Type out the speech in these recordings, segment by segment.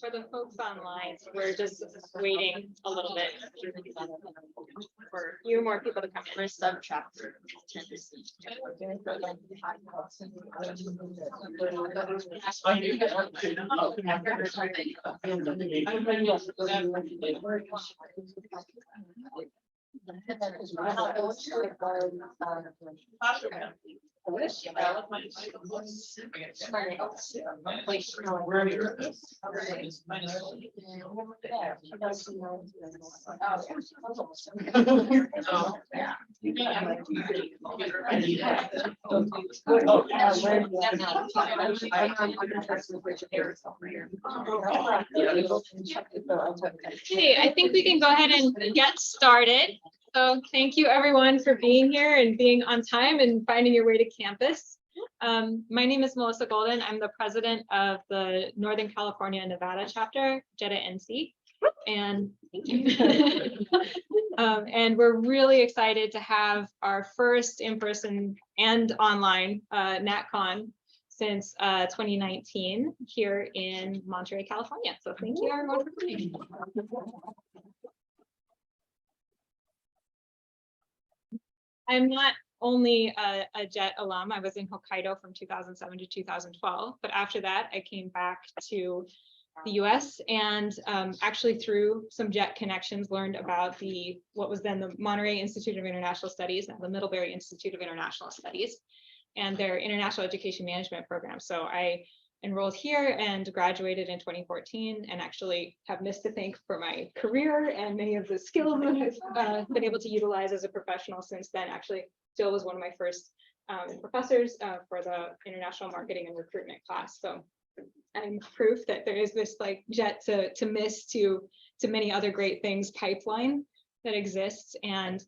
For the folks online, we're just waiting a little bit for a few more people to come in. For sub-chapter. Okay, I think we can go ahead and get started. So thank you everyone for being here and being on time and finding your way to campus. My name is Melissa Golden. I'm the president of the Northern California Nevada chapter, JETAANC. And thank you. And we're really excited to have our first in-person and online NatCon since 2019 here in Monterey, California. So thank you everyone for coming. I'm not only a JET alum. I was in Hokkaido from 2007 to 2012, but after that I came back to the US and actually through some JET connections learned about what was then the Monterey Institute of International Studies, now the Middlebury Institute of International Studies, and their international education management program. So I enrolled here and graduated in 2014 and actually have missed to thank for my career and many of the skills that I've been able to utilize as a professional since then. Actually, Jill was one of my first professors for the international marketing and recruitment class. So I'm proof that there is this like JET to miss to many other great things pipeline that exists. And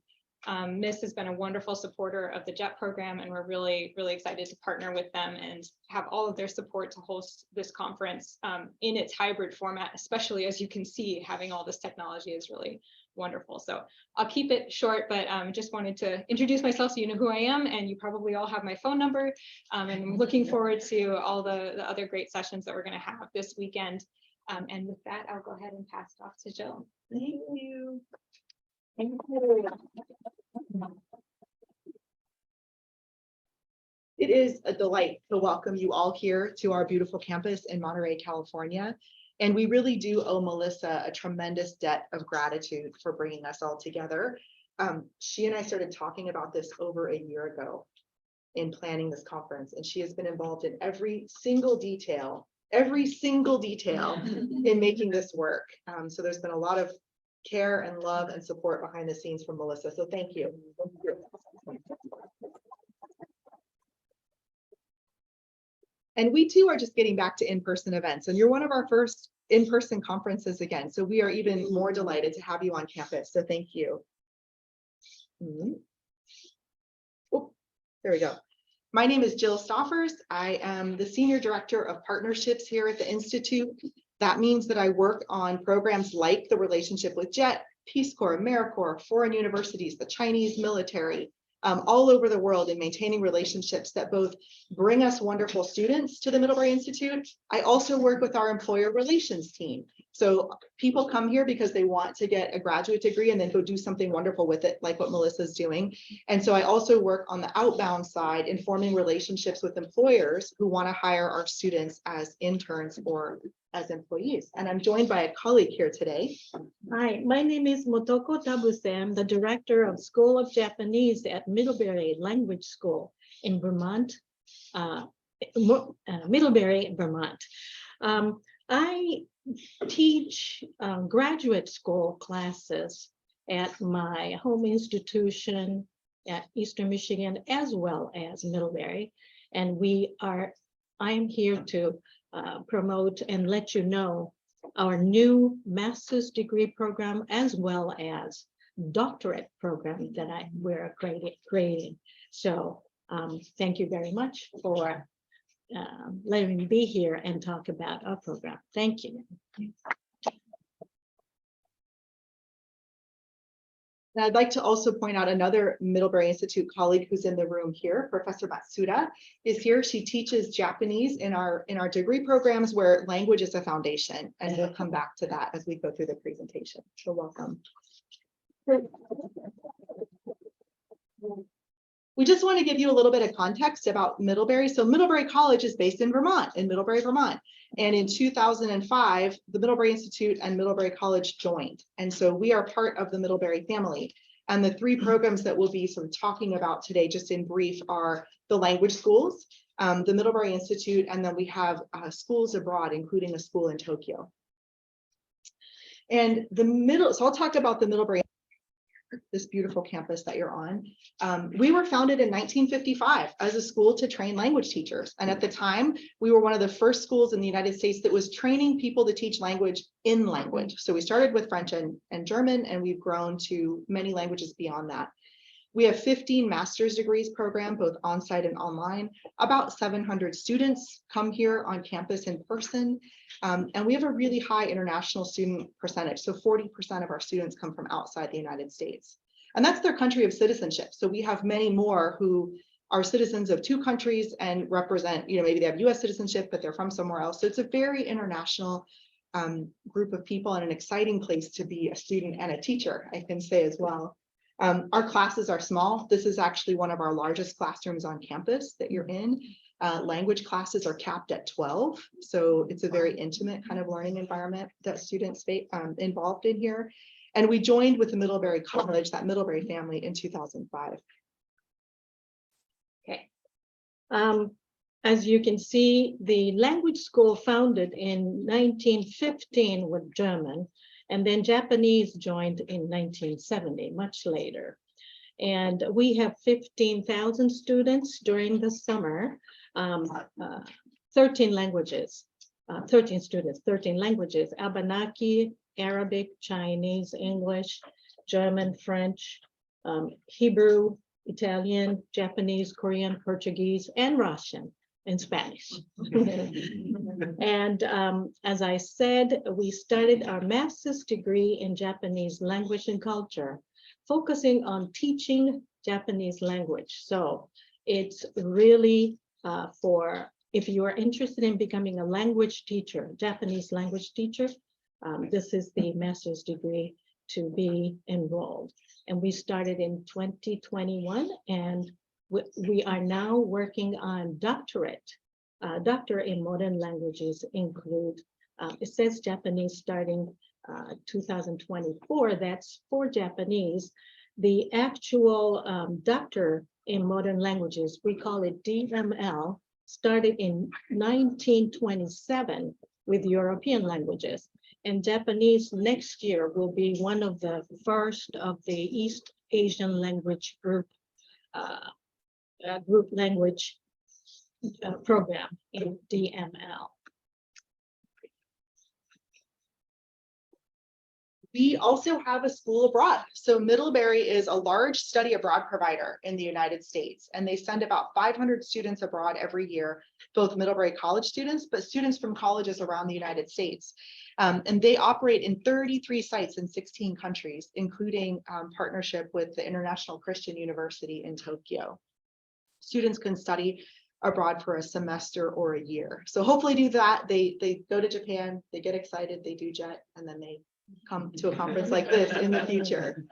MISS has been a wonderful supporter of the JET program, and we're really, really excited to partner with them and have all of their support to host this conference in its hybrid format, especially as you can see, having all this technology is really wonderful. So I'll keep it short, but just wanted to introduce myself so you know who I am, and you probably all have my phone number. And I'm looking forward to all the other great sessions that we're going to have this weekend. And with that, I'll go ahead and pass it off to Jill. Thank you. Thank you. It is a delight to welcome you all here to our beautiful campus in Monterey, California. And we really do owe Melissa a tremendous debt of gratitude for bringing us all together. She and I started talking about this over a year ago in planning this conference, and she has been involved in every single detail in making this work. So there's been a lot of care and love and support behind the scenes from Melissa. So thank you. And we too are just getting back to in-person events, and you're one of our first in-person conferences again. So we are even more delighted to have you on campus. So thank you. Oh, there we go. My name is Jill Stoffers. I am the Senior Director of Partnerships here at the Institute. That means that I work on programs like the relationship with JET, Peace Corps, AmeriCorps, foreign universities, the Chinese military, all over the world, in maintaining relationships that both bring us wonderful students to the Middlebury Institute. I also work with our employer relations team. So people come here because they want to get a graduate degree and then go do something wonderful with it, like what Melissa's doing. And so I also work on the outbound side in forming relationships with employers who want to hire our students as interns or as employees. And I'm joined by a colleague here today. Hi, my name is Motoko Tabuse. I'm the director of School of Japanese at Middlebury Language School in Vermont, Middlebury, Vermont. I teach graduate school classes at my home institution at Eastern Michigan, as well as Middlebury. And I'm here to promote and let you know our new master's degree program, as well as doctorate program that we're creating. So thank you very much for letting me be here and talk about our program. Thank you. And I'd like to also point out another Middlebury Institute colleague who's in the room here, Professor Matsuda is here. She teaches Japanese in our degree programs where language is a foundation. And we'll come back to that as we go through the presentation. So welcome. We just want to give you a little bit of context about Middlebury. So Middlebury College is based in Vermont, in Middlebury, Vermont. And in 2005, the Middlebury Institute and Middlebury College joined. And so we are part of the Middlebury family. And the three programs that we'll be sort of talking about today, just in brief, are the language schools, the Middlebury Institute, and then we have schools abroad, including a school in Tokyo. And so I'll talk about the Middlebury, this beautiful campus that you're on. We were founded in 1955 as a school to train language teachers. And at the time, we were one of the first schools in the United States that was training people to teach language in language. So we started with French and German, and we've grown to many languages beyond that. We have 15 master's degrees program, both on-site and online. About 700 students come here on campus in person. And we have a really high international student percentage. So 40% of our students come from outside the United States. And that's their country of citizenship. So we have many more who are citizens of 2 countries and represent, maybe they have US citizenship, but they're from somewhere else. So it's a very international group of people and an exciting place to be a student and a teacher, I can say as well. Our classes are small. This is actually one of our largest classrooms on campus that you're in. Language classes are capped at 12. So it's a very intimate kind of learning environment that students involved in here. And we joined with the Middlebury College, that Middlebury family, in 2005. Okay. As you can see, the language school founded in 1915 with German, and then Japanese joined in 1970, much later. And we have 15,000 students during the summer, 13 languages, 13 students, 13 languages, Abenaki, Arabic, Chinese, English, German, French, Hebrew, Italian, Japanese, Korean, Portuguese, and Russian, and Spanish. And as I said, we started our master's degree in Japanese language and culture, focusing on teaching Japanese language. So it's really if you are interested in becoming a language teacher, Japanese language teacher, this is the master's degree to be enrolled. And we started in 2021, and we are now working on doctorate. Doctorate in modern languages include, it says Japanese starting 2024, that's for Japanese. The actual doctor in modern languages, we call it DML, started in 1927 with European languages. And Japanese next year will be one of the first of the East Asian language group language program in DML. We also have a school abroad. So Middlebury is a large study abroad provider in the United States, and they send about 500 students abroad every year, both Middlebury College students, but students from colleges around the United States. And they operate in 33 sites in 16 countries, including partnership with the International Christian University in Tokyo. Students can study abroad for a semester or a year. So hopefully do that. They go to Japan, they get excited, they do JET, and then they come to a conference like this in the future.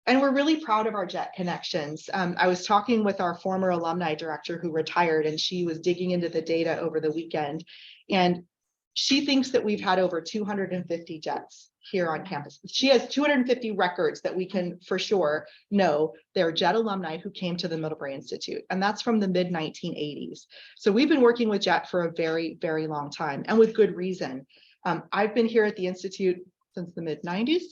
And we're really proud of our JET connections. I was talking with our former alumni director who retired, and she was digging into the data over the weekend. And she thinks that we've had over 250 JETs here on campus. She has 250 records that we can for sure know they're JET alumni who came to the Middlebury Institute, and that's from the mid-1980s. So we've been working with JET for a very, very long time, and with good reason. I've been here at the Institute since the mid-90s.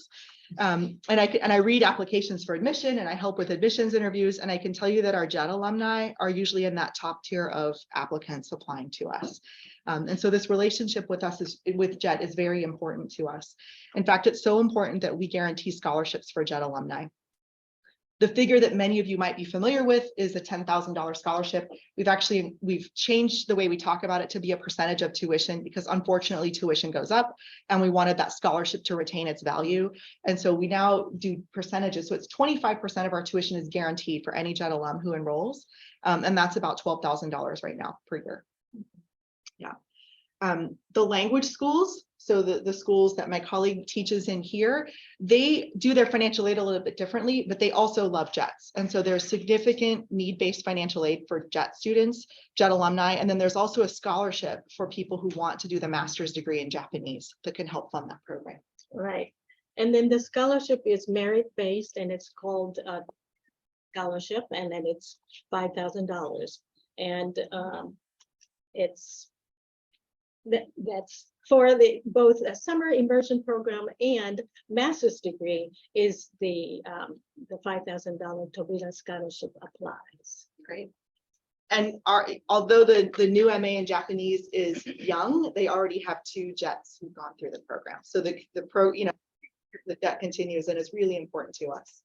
And I read applications for admission, and I help with admissions interviews. And I can tell you that our JET alumni are usually in that top tier of applicants applying to us. And so this relationship with us with JET is very important to us. In fact, it's so important that we guarantee scholarships for JET alumni. The figure that many of you might be familiar with is a $10,000 scholarship. We've changed the way we talk about it to be a percentage of tuition, because unfortunately tuition goes up and we wanted that scholarship to retain its value. And so we now do percentages. So it's 25% of our tuition is guaranteed for any JET alum who enrolls. And that's about $12,000 right now per year. Yeah. The language schools, so the schools that my colleague teaches in here, they do their financial aid a little bit differently, but they also love JETs. And so there's significant need-based financial aid for JET students, JET alumni, and then there's also a scholarship for people who want to do the master's degree in Japanese that can help fund that program. Right. And then the scholarship is merit-based, and it's called a scholarship, and then it's $5,000. And that's for both a summer immersion program and master's degree is the $5,000 Tabuse scholarship applies. Great. And although the new MA in Japanese is young, they already have 2 JETs who've gone through the program. So the JET continues and is really important to us.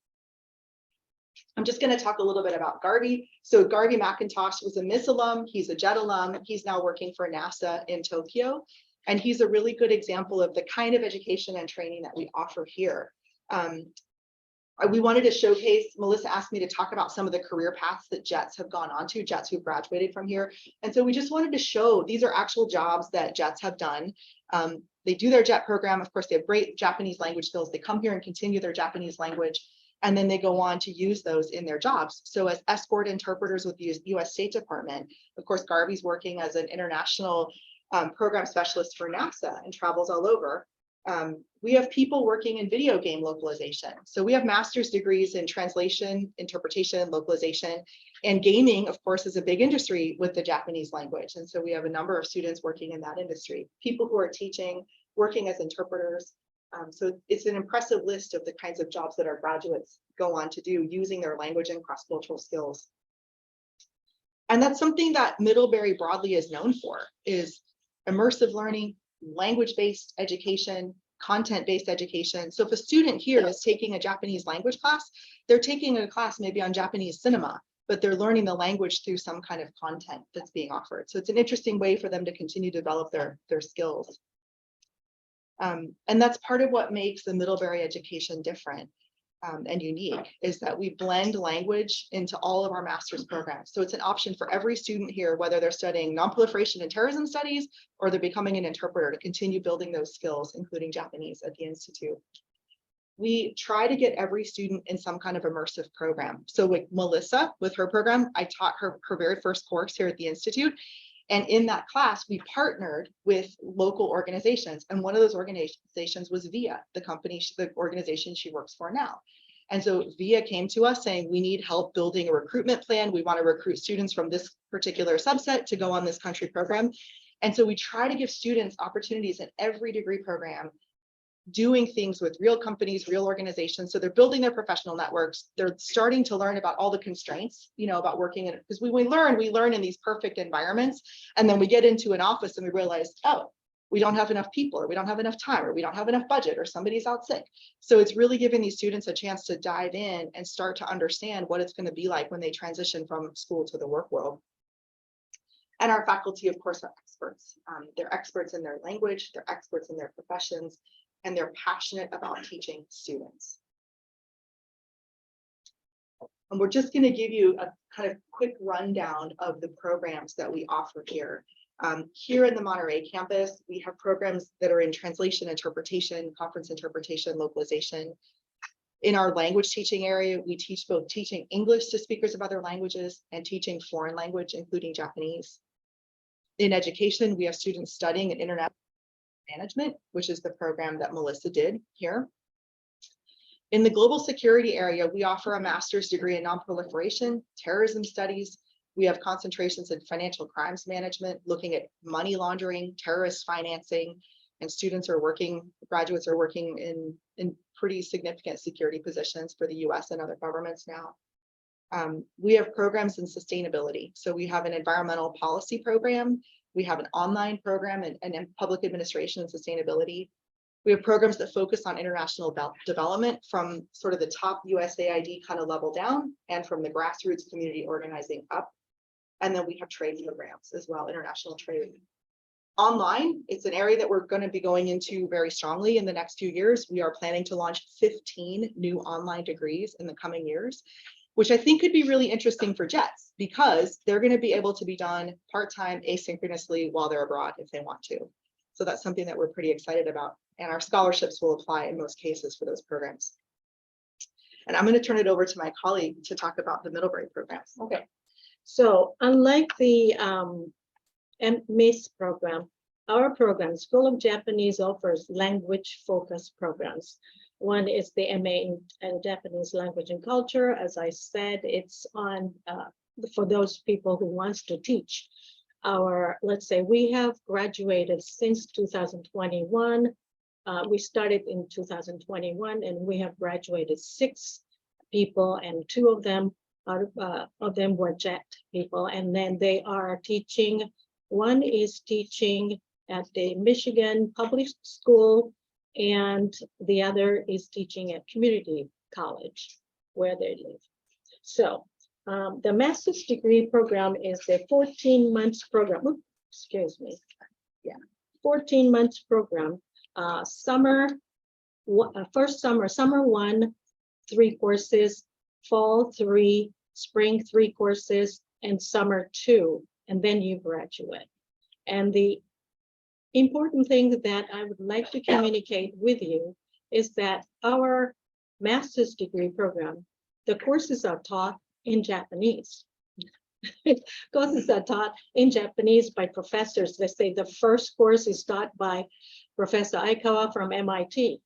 I'm just going to talk a little bit about Garvey. So Garvey McIntosh was a Miss alum. He's a JET alum. He's now working for NASA in Tokyo. And he's a really good example of the kind of education and training that we offer here. We wanted to showcase, Melissa asked me to talk about some of the career paths that JETs have gone on to, JETs who've graduated from here. And so we just wanted to show these are actual jobs that JETs have done. They do their JET program. Of course, they have great Japanese language skills. They come here and continue their Japanese language, and then they go on to use those in their jobs. So as escort interpreters with the US State Department, of course, Garvey's working as an international program specialist for NASA and travels all over. We have people working in video game localization. So we have master's degrees in translation, interpretation, localization, and gaming, of course, is a big industry with the Japanese language. And so we have a number of students working in that industry, people who are teaching, working as interpreters. So it's an impressive list of the kinds of jobs that our graduates go on to do using their language and cross-cultural skills. And that's something that Middlebury broadly is known for, is immersive learning, language-based education, content-based education. So if a student here is taking a Japanese language class, they're taking a class maybe on Japanese cinema, but they're learning the language through some kind of content that's being offered. So it's an interesting way for them to continue to develop their skills. And that's part of what makes the Middlebury education different and unique, is that we blend language into all of our master's programs. So it's an option for every student here, whether they're studying nonproliferation and terrorism studies, or they're becoming an interpreter, to continue building those skills, including Japanese at the Institute. We try to get every student in some kind of immersive program. So with Melissa, with her program, I taught her very first course here at the Institute. And in that class, we partnered with local organizations. And one of those organizations was VIA, the organization she works for now. And so VIA came to us saying, we need help building a recruitment plan. We want to recruit students from this particular subset to go on this country program. And so we try to give students opportunities in every degree program, doing things with real companies, real organizations. So they're building their professional networks. They're starting to learn about all the constraints, about working in it. Because we learn in these perfect environments. And then we get into an office and we realize, oh, we don't have enough people, or we don't have enough time, or we don't have enough budget, or somebody's out sick. So it's really giving these students a chance to dive in and start to understand what it's going to be like when they transition from school to the work world. And our faculty, of course, are experts. They're experts in their language, they're experts in their professions, and they're passionate about teaching students. And we're just going to give you a kind of quick rundown of the programs that we offer here. Here in the Monterey campus, we have programs that are in translation, interpretation, conference interpretation, localization. In our language teaching area, we teach both teaching English to speakers of other languages and teaching foreign language, including Japanese. In education, we have students studying in international management, which is the program that Melissa did here. In the global security area, we offer a master's degree in nonproliferation, terrorism studies. We have concentrations in financial crimes management, looking at money laundering, terrorist financing, and graduates are working in pretty significant security positions for the US and other governments now. We have programs in sustainability. So we have an environmental policy program. We have an online program in public administration and sustainability. We have programs that focus on international development from sort of the top USAID kind of level down and from the grassroots community organizing up. And then we have trade programs as well, international trade. Online, it's an area that we're going to be going into very strongly in the next few years. We are planning to launch 15 new online degrees in the coming years, which I think could be really interesting for JETs because they're going to be able to be done part-time asynchronously while they're abroad if they want to. So that's something that we're pretty excited about. And our scholarships will apply in most cases for those programs. And I'm going to turn it over to my colleague to talk about the Middlebury programs. Okay. So unlike the MIS program, our program, School of Japanese, offers language-focused programs. One is the MA in Japanese Language and Culture. As I said, it's on for those people who wants to teach. Let's say we have graduated since 2021. We started in 2021 and we have graduated 6 people, and 2 of them were JET people, and then they are teaching. One is teaching at the Michigan Public School, and the other is teaching at community college where they live. So the master's degree program is a 14 months program. Oops, excuse me. Yeah, 14 months program. First summer 1, 3 courses, fall 3, spring 3 courses, and summer 2, and then you graduate. And the important thing that I would like to communicate with you is that our master's degree program, the courses are taught in Japanese. Courses are taught in Japanese by professors. Let's say the first course is taught by Professor Aikawa from MIT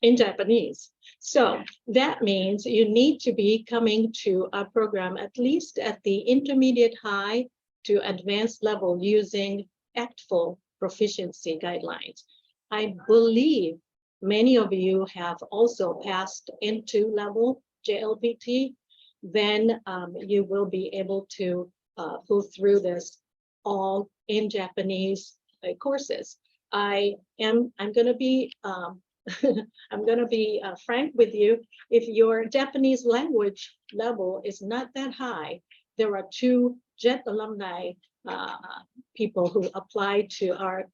in Japanese. So that means you need to be coming to our program at least at the intermediate high to advanced level using ACTFL proficiency guidelines. I believe many of you have also passed into level JLPT. Then you will be able to go through this all in Japanese courses. I'm going to be frank with you. If your Japanese language level is not that high, there are 2 JET alumni people who applied to our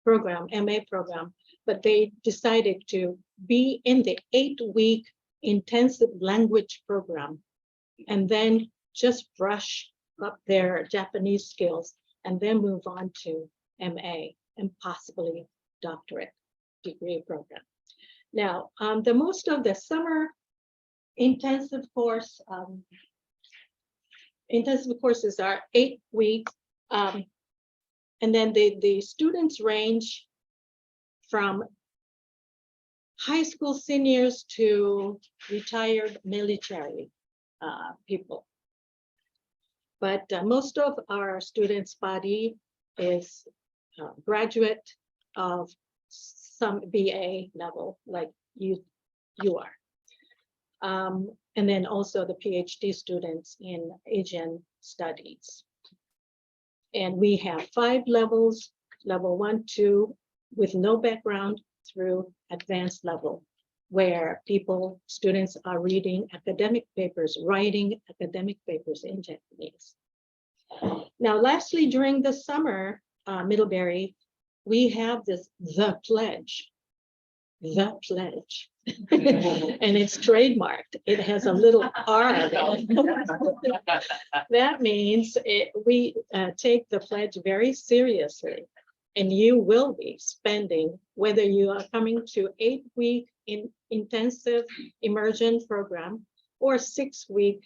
program, MA program, but they decided to be in the 8-week intensive language program and then just brush up their Japanese skills and then move on to MA and possibly doctorate degree program. Now, the most of the summer intensive courses are 8 weeks, and then the students range from high school seniors to retired military people. But most of our students' body is graduate of some BA level, like you are. And then also the PhD students in Asian studies. And we have 5 levels, level 1, 2, with no background through advanced level, where students are reading academic papers, writing academic papers in Japanese. Now, lastly, during the summer, Middlebury, we have the pledge, and it's trademarked. It has a little R. That means we take the pledge very seriously, and you will be spending, whether you are coming to 8-week intensive immersion program or 6-week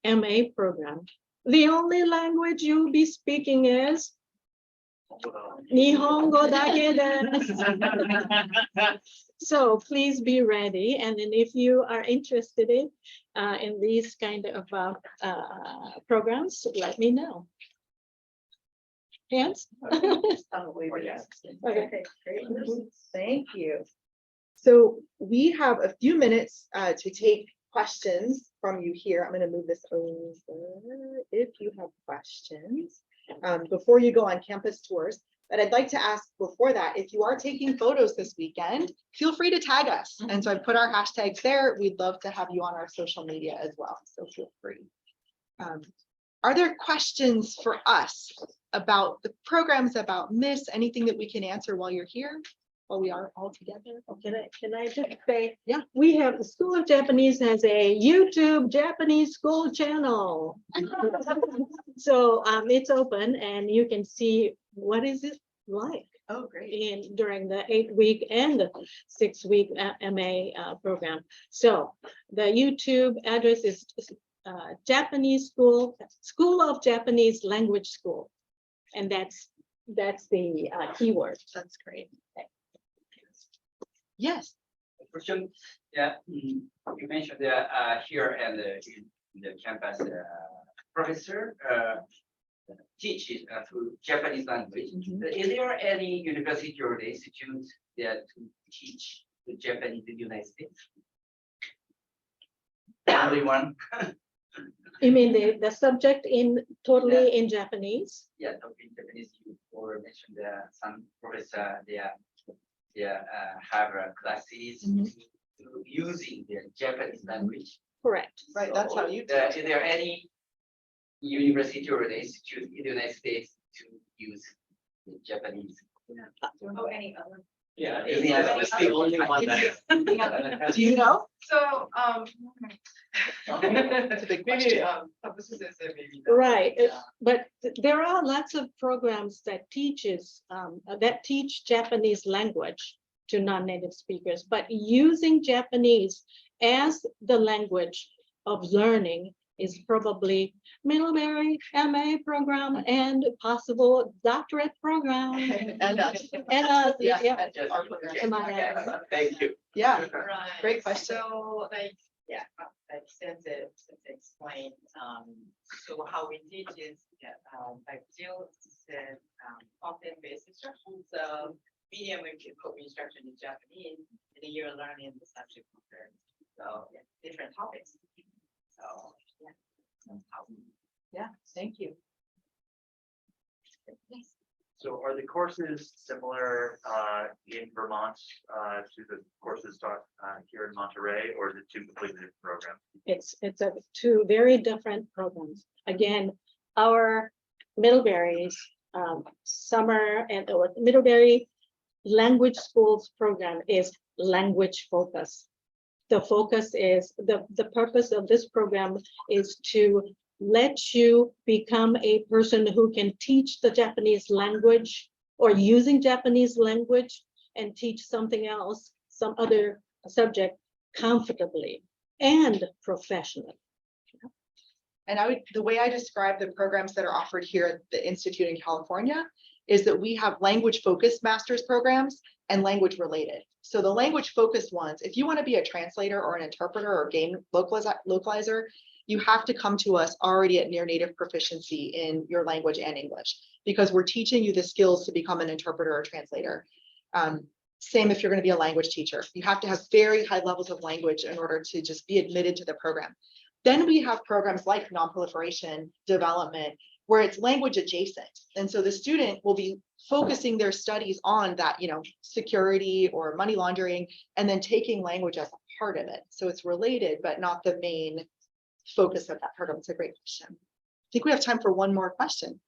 MA program. The only language you'll be speaking is Nihongo dake desu. So please be ready. And then if you are interested in these kind of programs, let me know. Hands? Okay, great. Thank you. So we have a few minutes to take questions from you here. I'm going to move this over if you have questions. Before you go on campus tours, But I'd like to ask before that, if you are taking photos this weekend, feel free to tag us. And so I put our hashtags there. We'd love to have you on our social media as well. So feel free. Are there questions for us about the programs, about Miss, anything that we can answer while you're here, while we are all together? Oh, can I just say, Yeah. we have the School of Japanese has a YouTube Japanese school channel. So it's open and you can see what is it like Oh, great. during the 8-week and the 6-week MA program. So the YouTube address is Japanese School of Japanese Language School. And that's the keyword. That's great. Yes. Question, yeah, you mentioned that here and in the campus, professor teaches through Japanese language. Is there any university or institute that teach the Japanese in the United States? Only one? You mean the subject totally in Japanese? Yeah, talking Japanese. You or mentioned that some professor they have classes using the Japanese language. Correct. Right, that's how you Is there any university or institute in the United States to use the Japanese? Oh, any other? Yeah, it's the only one that. Do you know? So, It's a big maybe, question. Tabuse says that maybe. Right, but there are lots of programs that teach Japanese language to non-native speakers, but using Japanese as the language of learning is probably Middlebury MA program and possible doctorate program. And us. And Yeah. yeah. Our program. Thank you. Yeah, Right. Great question. So like, yeah, like since it explained, so how we teach is, like Jill said, content-based instruction. So medium instruction in Japanese, and then you're learning the subject matter. So yeah, different topics. So yeah, that's how we. Yeah, thank you. So are the courses similar in Vermont to the courses taught here in Monterey, or is it two completely different programs? It's two very different programs. Again, our Middlebury's summer and Middlebury language schools program is language focus. The focus is the purpose of this program is to let you become a person who can teach the Japanese language or using Japanese language and teach something else, some other subject comfortably and professionally. And the way I describe the programs that are offered here at the Institute in California is that we have language focused master's programs and language related. So the language focused ones, if you want to be a translator or an interpreter or game localizer, you have to come to us already at near native proficiency in your language and English, because we're teaching you the skills to become an interpreter or translator. Same if you're going to be a language teacher. You have to have very high levels of language in order to just be admitted to the program. Then we have programs like nonproliferation development, where it's language adjacent. And so the student will be focusing their studies on that, security or money laundering, and then taking language as a part of it. So it's related, but not the main focus of that program. It's a great question. I think we have time for one more question.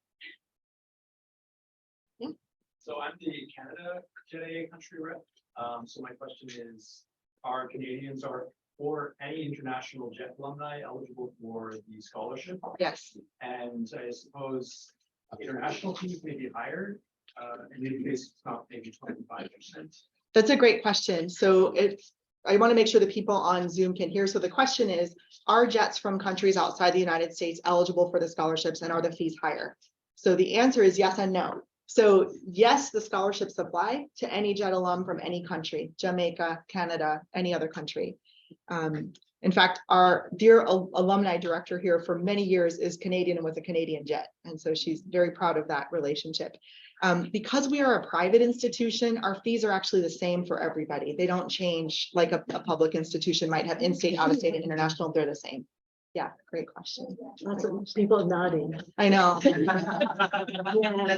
Yeah. So I'm the Canada JETAA country rep. So my question is, are Canadians or any international JET alumni eligible for the scholarship? Yes. And I suppose international teams may be hired. In any case, it's not maybe 25%. That's a great question. So I want to make sure that people on Zoom can hear. So the question is, are JETs from countries outside the United States eligible for the scholarships, and are the fees higher? So the answer is yes and no. So yes, the scholarships apply to any JET alum from any country, Jamaica, Canada, any other country. In fact, our dear alumni director here for many years is Canadian and was a Canadian JET. And so she's very proud of that relationship. Because we are a private institution, our fees are actually the same for everybody. They don't change like a public institution might have in-state, out-of-state, and international. They're the same. Yeah, great question. Lots of people nodding. I know.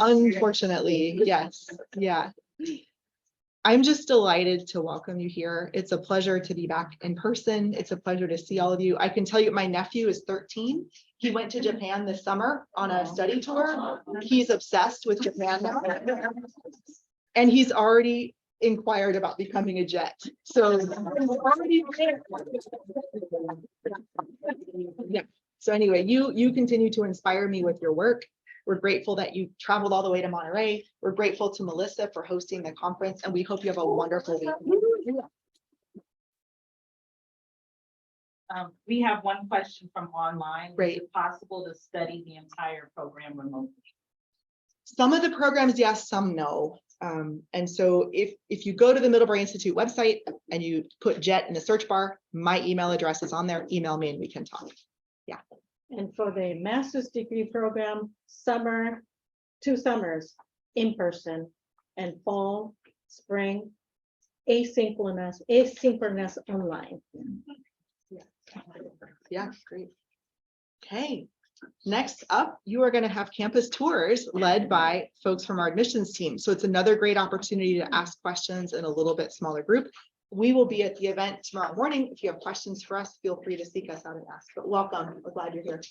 Unfortunately, yes, yeah. I'm just delighted to welcome you here. It's a pleasure to be back in person. It's a pleasure to see all of you. I can tell you my nephew is 13. He went to Japan this summer on a study tour. He's obsessed with Japan now. And he's already inquired about becoming a JET. So yeah. So anyway, you continue to inspire me with your work. We're grateful that you traveled all the way to Monterey. We're grateful to Melissa for hosting the conference, and we hope you have a wonderful week. We have one question from online. Great. Is it possible to study the entire program remotely? Some of the programs, yes, some no. And so if you go to the Middlebury Institute website and you put JET in the search bar, my email address is on there. Email me and we can talk. Yeah. And for the master's degree program, summer, 2 summers in person, and fall, spring, asynchronous online. Yeah, great. Okay, next up, you are going to have campus tours led by folks from our admissions team. So it's another great opportunity to ask questions in a little bit smaller group. We will be at the event tomorrow morning. If you have questions for us, feel free to seek us out and ask. But welcome, we're glad you're here.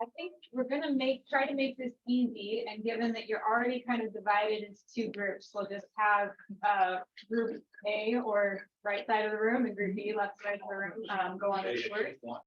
I think we're gonna try to make this easy, and given that you're already kind of divided into 2 groups, we'll just have group A or right side of the room and group B left side of the room go on the tour.